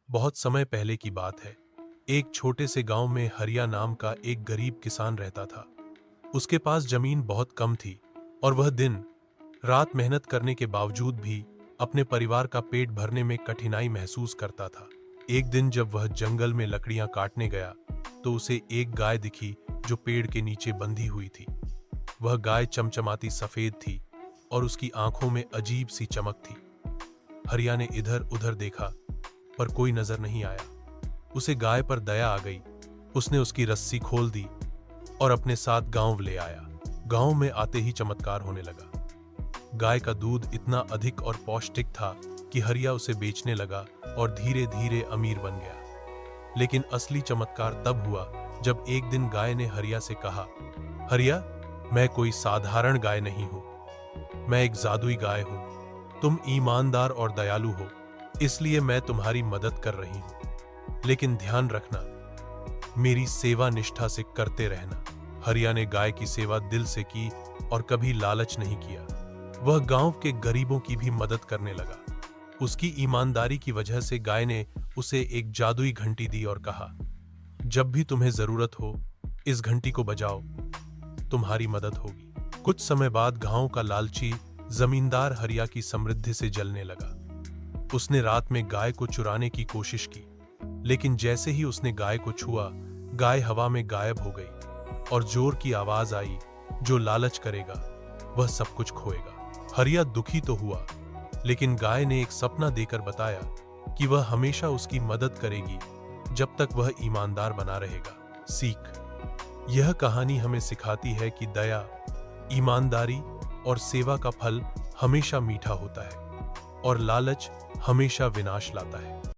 बहुत समय पहले की बात है। एक छोटे से गांव में हरिया नाम का एक गरीब किसान रहता था। उसके पास जमीन बहुत कम थी और वह दिन रात मेहनत करने के बावजूद भी अपने परिवार का पेट भरने में कठिनाई महसूस करता था। एक दिन जब वह जंगल में लकड़ियां काटने गया तो उसे एक गाय दिखी जो पेड़ के नीचे बंधी हुई थी। वह गाय चमचमाती सफेद थी और उसकी आंखों में अजीब सी चमक थी। हरिया ने इधर उधर देखा पर कोई नजर नहीं आया। उसे गाय पर दया आ गई। उसने उसकी रस्सी खोल दी और अपने साथ गांव ले आया। गांव में आते ही चमत्कार होने लगा। गाय का दूध इतना अधिक और पौष्टिक था कि हरिया उसे बेचने लगा और धीरे धीरे अमीर बन गया। लेकिन असली चमत्कार तब हुआ जब एक दिन गाय ने हरिया से कहा, हरिया, मैं कोई साधारण गाय नहीं हूं, मैं एक जादुई गाय हूं। तुम ईमानदार और दयालु हो, इसलिए मैं तुम्हारी मदद कर रही हूं। लेकिन ध्यान रखना, मेरी सेवा निष्ठा से करते रहना। हरिया ने गाय की सेवा दिल से की और कभी लालच नहीं किया। वह गांव के गरीबों की भी मदद करने लगा। उसकी ईमानदारी की वजह से गाय ने उसे एक जादुई घंटी दी और कहा, जब भी तुम्हें जरूरत हो इस घंटी को बजाओ, तुम्हारी मदद होगी। कुछ समय बाद गांव का लालची जमींदार हरिया की समृद्धि से जलने लगा। उसने रात में गाय को चुराने की कोशिश की, लेकिन जैसे ही उसने गाय को छुआ, गाय हवा में गायब हो गई और जोर की आवाज आई, जो लालच करेगा वह सब कुछ खोएगा। हरिया दुखी तो हुआ, लेकिन गाय ने एक सपना देकर बताया कि वह हमेशा उसकी मदद करेगी जब तक वह ईमानदार बना रहेगा। सीख: यह कहानी हमें सिखाती है कि दया, ईमानदारी और सेवा का फल हमेशा मीठा होता है और लालच हमेशा विनाश लाता है।